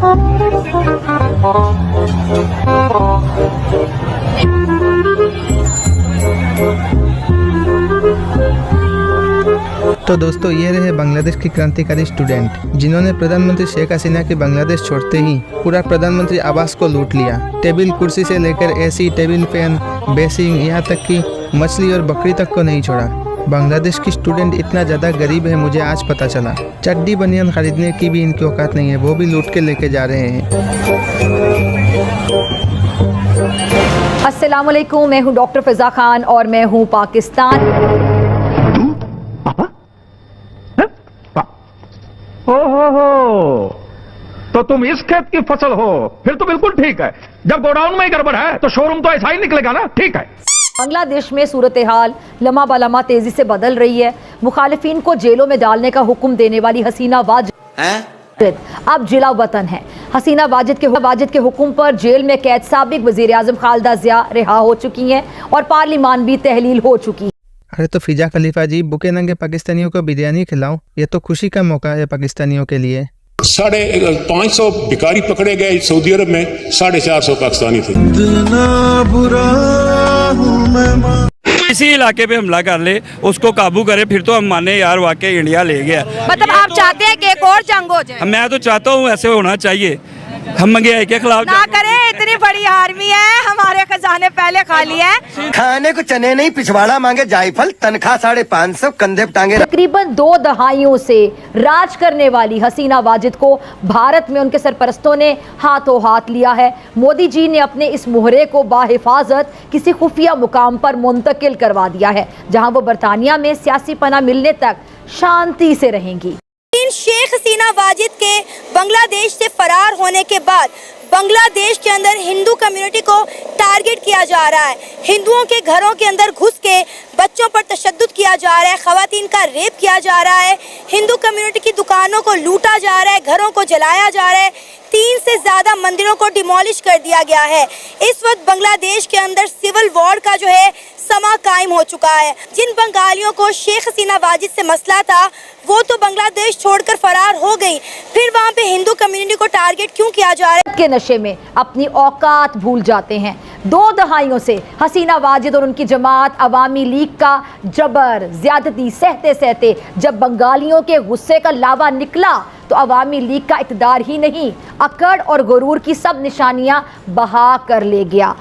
तो दोस्तों, ये रहे बांग्लादेश की क्रांतिकारी स्टूडेंट जिन्होंने प्रधानमंत्री शेख हसीना के बांग्लादेश छोड़ते ही पूरा प्रधानमंत्री आवास को लूट लिया। टेबल कुर्सी से लेकर एसी, टेबल फैन, बेसिंग, यहाँ तक कि मछली और बकरी तक को नहीं छोड़ा। बांग्लादेश की स्टूडेंट इतना ज़्यादा गरीब है, मुझे आज पता चला। चड्डी बनियान खरीदने की भी इनकी औकात नहीं है, वो भी लूट के लेके जा रहे हैं। अस्सलाम वालेकुम, मैं हूँ डॉक्टर फिजा खान और मैं हूँ पाकिस्तान। हो तो तुम इस खेत की फसल हो, फिर तो बिल्कुल ठीक है। जब गोडाउन में ही गड़बड़ है तो शोरूम तो ऐसा ही निकलेगा ना। ठीक है। बांग्लादेश में सूरत हाल लम्हा बलम्हा तेजी से बदल रही है। मुखालिफिन को जेलों में डालने का हुक्म देने वाली हसीना वाजिद अब जिला वतन है। हसीना वाजिद के हुक्म पर जेल में कैद साबिक वजीर आजम खालिदा जिया रिहा हो चुकी हैं और पार्लिमान भी तहलील हो चुकी है। अरे तो फिजा खलीफा जी, भूखे नंगे पाकिस्तानियों को बिरयानी खिलाओ, ये तो खुशी का मौका है पाकिस्तानियों के लिए। 550 भिखारी पकड़े गए सऊदी अरब में, 450 पाकिस्तानी थे। इसी इलाके पे हमला कर ले, उसको काबू करे, फिर तो हम माने यार वाकई इंडिया ले गया। मतलब आप चाहते हैं कि एक और जंग हो जाए? मैं तो चाहता हूँ ऐसे होना चाहिए। हम महंगाई के खिलाफ ना करें, इतनी बड़ी आर्मी है, हमारे खजाने पहले खाली है। खाने को चने नहीं, पिछवाड़ा मांगे जायफल, तनख्वाह 550, कंधे पे टांगे। तकरीबन 2 दहाइयों से राज करने वाली हसीना वाजिद को भारत में उनके सरपरस्तों ने हाथों हाथ लिया है। मोदी जी ने अपने इस मोहरे को बाहिफाजत किसी खुफिया मुकाम पर मुंतकिल करवा दिया है, जहां वो बरतानिया में सियासी पनाह मिलने तक शांति से रहेंगी। शेख हसीना वाजिद के बांग्लादेश से फरार होने के बाद बांग्लादेश के अंदर हिंदू कम्युनिटी को टारगेट किया जा रहा है। हिंदुओं के घरों के अंदर घुस के बच्चों पर तशद्दुद किया जा रहा है, खवातीन का रेप किया जा रहा है, हिंदू कम्युनिटी की दुकानों को लूटा जा रहा है, घरों को जलाया जा रहा है, 3 से ज़्यादा मंदिरों को डिमोलिश कर दिया गया है। इस वक्त बांग्लादेश के अंदर सिविल वॉर का जो है समा कायम हो चुका है। जिन बंगालियों को शेख हसीना वाजिद से मसला था वो तो बांग्लादेश छोड़कर फरार हो गई, फिर वहाँ पे हिंदू कम्युनिटी को टारगेट क्यों किया जा रहा है? के नशे में अपनी औकात भूल जाते हैं। 2 दहाइयों से हसीना वाजिद और उनकी जमात अवामी लीग का जबर ज्यादती सहते सहते जब बंगालियों के गुस्से का लावा निकला तो अवामी लीग का इक़्तिदार ही नहीं, अकड़ और गुरूर की सब निशानियां बहा कर ले गया।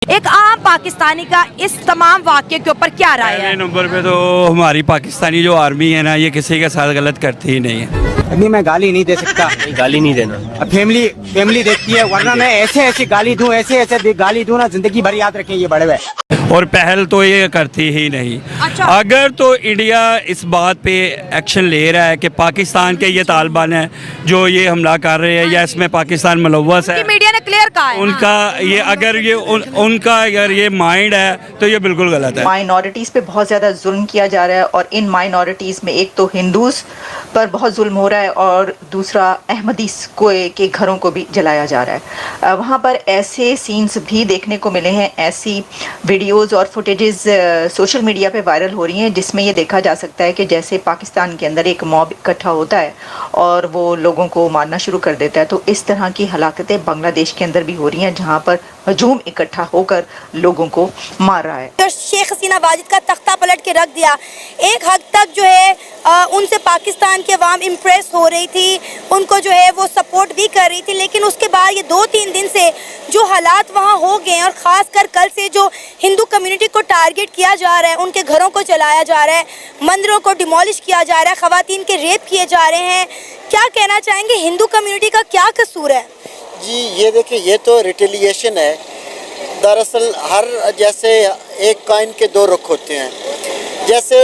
एक आम पाकिस्तानी का इस तमाम वाक़े के ऊपर क्या राय है? पहले नंबर पे तो हमारी पाकिस्तानी जो आर्मी है ना, ये किसी के साथ गलत करती ही नहीं है। अभी मैं गाली नहीं दे सकता, गाली नहीं देना। अब फैमिली देखती है, वरना मैं ऐसे गाली दूं, ऐसे गाली दूं ना, जिंदगी भर याद रखें ये बड़े हुए। और पहल तो ये करती ही नहीं। अच्छा। अगर तो इंडिया इस बात पे एक्शन ले रहा है कि पाकिस्तान के ये तालिबान है जो ये हमला कर रहे हैं या इसमें पाकिस्तान मुलव्वस है, मीडिया ने क्लियर कहा है उनका ये अगर ये माइंड है तो ये बिल्कुल गलत है। माइनॉरिटीज़ पे बहुत ज़्यादा जुल्म किया जा रहा है और इन माइनॉरिटीज़ में एक तो हिंदूज पर बहुत जुल्म हो रहा है और दूसरा अहमदीस के घरों को भी जलाया जा रहा है। वहाँ पर ऐसे सीन्स भी देखने को मिले हैं, ऐसी वीडियोज़ और फुटेजेस सोशल मीडिया पे वायरल हो रही हैं जिसमें ये देखा जा सकता है कि जैसे पाकिस्तान के अंदर एक मॉब इकट्ठा होता है और वो लोगों को मारना शुरू कर देता है, तो इस तरह की हलाकतें बांग्लादेश के अंदर भी हो रही हैं जहाँ पर हजूम इकट्ठा होकर लोगों को मार रहा है। तो शेख हसीना वाजिद का तख्ता पलट के रख दिया। एक हद तक जो है उनसे पाकिस्तान की अवाम इम्प्रेस हो रही थी, उनको जो है वो सपोर्ट भी कर रही थी, लेकिन उसके बाद ये 2-3 दिन से जो हालात वहाँ हो गए और ख़ासकर कल से जो हिंदू कम्युनिटी को टारगेट किया जा रहा है, उनके घरों को जलाया जा रहा है, मंदिरों को डिमोलिश किया जा रहा है, ख़वातीन के रेप किए जा रहे हैं, क्या कहना चाहेंगे? हिंदू कम्युनिटी का क्या कसूर है? जी ये देखिए, ये तो रिटेलिएशन है। दरअसल हर जैसे एक कॉइन के 2 रुख होते हैं। जैसे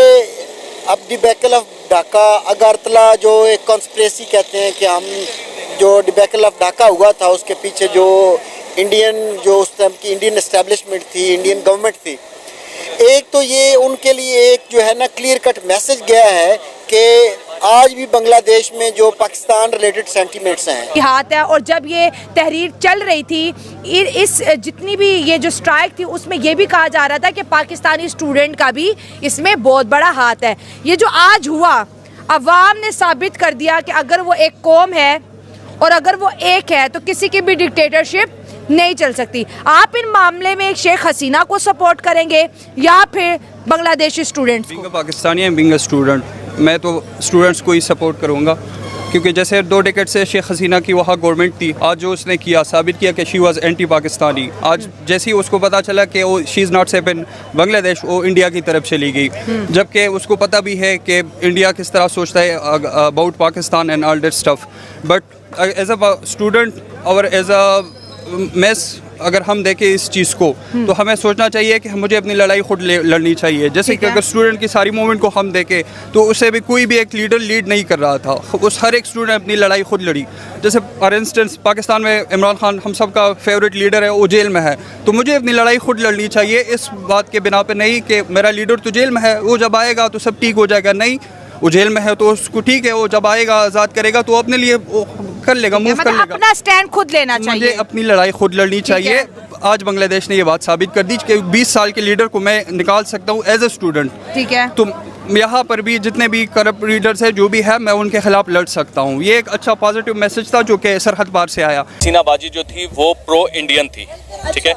अब डिबैकल ऑफ ढाका, अगरतला जो एक कॉन्स्पिरेसी कहते हैं कि हम जो डिबैकल ऑफ ढाका हुआ था उसके पीछे जो उस टाइम की इंडियन एस्टेब्लिशमेंट थी, इंडियन गवर्नमेंट थी, एक तो ये उनके लिए एक जो है ना क्लियर कट मैसेज गया है कि आज भी बांग्लादेश में जो पाकिस्तान रिलेटेड सेंटीमेंट्स हैं हाथ है। और जब ये तहरीर चल रही थी, इस जितनी भी ये जो स्ट्राइक थी उसमें ये भी कहा जा रहा था कि पाकिस्तानी स्टूडेंट का भी इसमें बहुत बड़ा हाथ है। ये जो आज हुआ, अवाम ने साबित कर दिया कि अगर वो एक कौम है और अगर वो एक है तो किसी की भी डिक्टेटरशिप नहीं चल सकती। आप इन मामले में शेख हसीना को सपोर्ट करेंगे या फिर बांग्लादेशी स्टूडेंट्स को? Being a Pakistani and being a student, मैं तो स्टूडेंट्स को ही सपोर्ट करूँगा, क्योंकि जैसे 2 डेकेड से शेख हसीना की वहाँ गवर्नमेंट थी, आज जो उसने किया साबित किया कि शी वाज एंटी पाकिस्तानी। आज जैसे ही उसको पता चला कि वो she is not safe in Bangladesh, वो इंडिया की तरफ चली गई, जबकि उसको पता भी है कि इंडिया किस तरह सोचता है about Pakistan and all that stuff. But as a student और एज अ मेस अगर हम देखें इस चीज़ को, तो हमें सोचना चाहिए कि मुझे अपनी लड़ाई खुद लड़नी चाहिए। जैसे कि अगर स्टूडेंट की सारी मूवमेंट को हम देखें तो उसे भी कोई भी एक लीडर लीड नहीं कर रहा था, उस हर एक स्टूडेंट अपनी लड़ाई खुद लड़ी। जैसे फॉर इंस्टेंस पाकिस्तान में इमरान खान हम सब का फेवरेट लीडर है, वो जेल में है, तो मुझे अपनी लड़ाई खुद लड़नी चाहिए, इस बात के बिना पे नहीं कि मेरा लीडर तो जेल में है, वो जब आएगा तो सब ठीक हो जाएगा। नहीं, वो जेल में है तो उसको ठीक है, वो जब आएगा आज़ाद करेगा तो अपने लिए वो कर लेगा, मूव कर लेगा। अपना स्टैंड खुद लेना चाहिए, मुझे अपनी लड़ाई खुद लड़नी चाहिए। आज बांग्लादेश ने ये बात साबित कर दी कि 20 साल के लीडर को मैं निकाल सकता हूँ एज ए स्टूडेंट। ठीक है, तो यहाँ पर भी जितने भी करप्ट लीडर्स हैं जो भी है, मैं उनके खिलाफ लड़ सकता हूँ। ये एक अच्छा पॉजिटिव मैसेज था जो कि सरहद पार से आया। हसीना वाजिद जो थी वो प्रो इंडियन थी, ठीक है।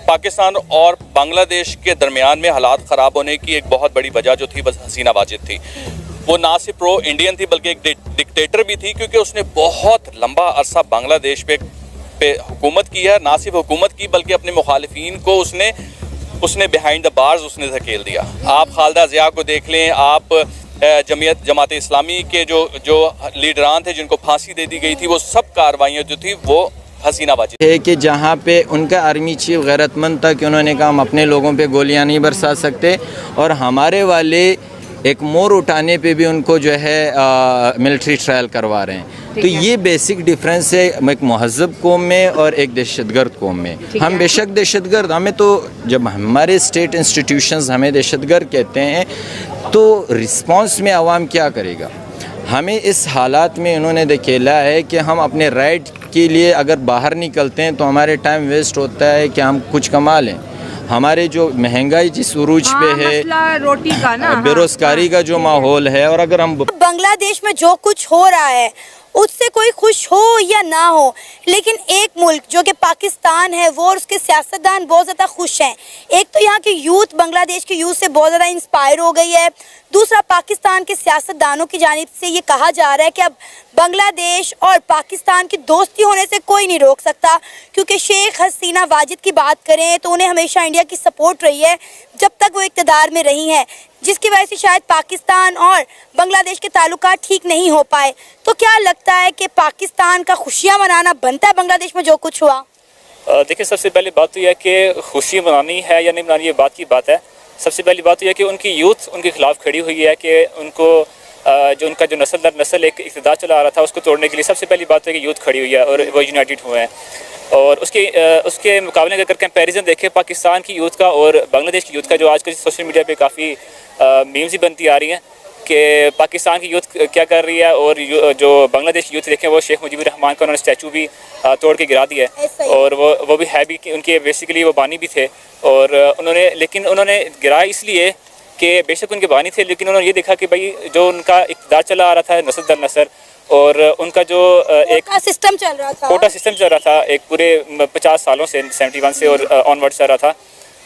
पाकिस्तान और बांग्लादेश के दरमियान में हालात ख़राब होने की एक बहुत बड़ी वजह जो थी बस हसीना वाजिद थी। वो ना सिर्फ प्रो इंडियन थी बल्कि एक डिक्टेटर भी थी, क्योंकि उसने बहुत लंबा अरसा बांग्लादेश पे हुकूमत की है। ना सिर्फ हुकूमत की बल्कि अपने मुखालिफिन को उसने बिहाइंड द बार्स उसने धकेल दिया। आप खालिदा ज़िया को देख लें, आप जमात इस्लामी के जो लीडरान थे जिनको फांसी दे दी गई थी, वो सब कार्रवाइयाँ जो थी वो हसीना वाजिद है कि जहाँ पे उनका आर्मी चीफ गैरतमंद था कि उन्होंने कहा हम अपने लोगों पे गोलियां नहीं बरसा सकते, और हमारे वाले एक मोर उठाने पे भी उनको जो है मिलिट्री ट्रायल करवा रहे हैं। तो ये बेसिक डिफरेंस है एक महज़ब कौम में और एक दहशतगर्द कौम में। हम बेशक दहशतगर्द, हमें तो जब हमारे स्टेट इंस्टीट्यूशंस हमें दहशतगर्द कहते हैं तो रिस्पांस में आवाम क्या करेगा? हमें इस हालात में इन्होंने धकेला है कि हम अपने राइट के लिए अगर बाहर निकलते हैं तो हमारे टाइम वेस्ट होता है कि हम कुछ कमा लें। हमारे जो महंगाई जिस उरूज पे है, रोटी का ना, बेरोजगारी का जो माहौल है, और अगर हम बांग्लादेश में जो कुछ हो रहा है उससे कोई खुश हो या ना हो, लेकिन एक मुल्क जो कि पाकिस्तान है वो और उसके सियासतदान बहुत ज़्यादा खुश हैं। एक तो यहाँ की यूथ बांग्लादेश की यूथ से बहुत ज़्यादा इंस्पायर हो गई है। दूसरा, पाकिस्तान के सियासतदानों की जानिब से ये कहा जा रहा है कि अब बांग्लादेश और पाकिस्तान की दोस्ती होने से कोई नहीं रोक सकता, क्योंकि शेख हसीना वाजिद की बात करें तो उन्हें हमेशा इंडिया की सपोर्ट रही है जब तक वो इक़्तिदार में रही हैं, जिसकी वजह से शायद पाकिस्तान और बांग्लादेश के ताल्लुकात ठीक नहीं हो पाए। तो क्या लगता है कि पाकिस्तान का खुशियाँ मनाना बनता है बांग्लादेश में जो कुछ हुआ? देखिए, सबसे पहली बात तो यह है कि खुशी मनानी है या नहीं मनानी, ये बात की बात है। सबसे पहली बात तो यह है कि उनकी यूथ उनके खिलाफ खड़ी हुई है कि उनको जो उनका जो नस्ल दर नस्ल एक इक़्तिदार चला आ रहा था उसको तोड़ने के लिए सबसे पहली बात है कि यूथ खड़ी हुई है और वो यूनाइटेड हुए हैं। और उसके मुकाबले अगर कंपैरिजन देखें पाकिस्तान की यूथ का और बांग्लादेश की यूथ का, जो आजकल सोशल मीडिया पे काफ़ी मीम्स ही बनती आ रही हैं कि पाकिस्तान की यूथ क्या कर रही है और जो बांग्लादेश की यूथ देखें वो शेख मुजीबुर रहमान का उन्होंने स्टैचू भी तोड़ के गिरा दिया है, और वो भी है भी कि उनके बेसिकली वो बानी भी थे, और उन्होंने गिराया इसलिए कि बेशक उनके बानी थे, लेकिन उन्होंने ये देखा कि भाई जो उनका इक़्तिदार चला आ रहा था नस्ल दर नस्ल, और उनका जो एक कोटा सिस्टम चल रहा था एक पूरे 50 सालों से 71 से और ऑनवर्ड चल रहा था,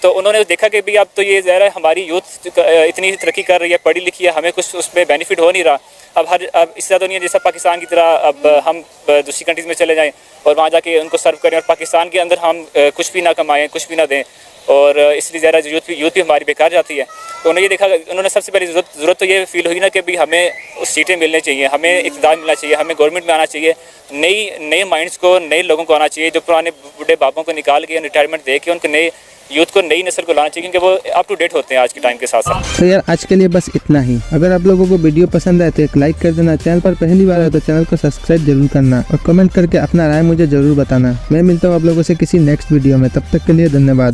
तो उन्होंने देखा कि भाई अब तो ये ज़रा हमारी यूथ इतनी तरक्की कर रही है, पढ़ी लिखी है, हमें कुछ उसमें बेनिफिट हो नहीं रहा। अब इससे ज़्यादा नहीं है जैसा पाकिस्तान की तरह अब हम दूसरी कंट्रीज़ में चले जाएं और वहाँ जाके उनको सर्व करें, और पाकिस्तान के अंदर हम कुछ भी ना कमाएं, कुछ भी ना दें, और इसलिए ज़रा यूथ भी हमारी बेकार जाती है। तो उन्होंने ये देखा, उन्होंने सबसे पहली ज़रूरत तो ये फील हुई ना कि भाई हमें सीटें मिलनी चाहिए, हमें इक़्तिदार मिलना चाहिए, हमें गवर्नमेंट में आना चाहिए, नए माइंड्स को, नए लोगों को आना चाहिए, जो पुराने बूढ़े बापों को निकाल के रिटायरमेंट दे के उनको नए यूथ को, नई नस्ल को लाना चाहिए, क्योंकि वो अप टू डेट होते हैं आज के टाइम के साथ साथ। तो यार आज के लिए बस इतना ही। अगर आप लोगों को वीडियो पसंद आए तो एक लाइक कर देना, चैनल पर पहली बार है तो चैनल को सब्सक्राइब जरूर करना, और कमेंट करके अपना राय मुझे जरूर बताना। मैं मिलता हूँ आप लोगों से किसी नेक्स्ट वीडियो में, तब तक के लिए धन्यवाद।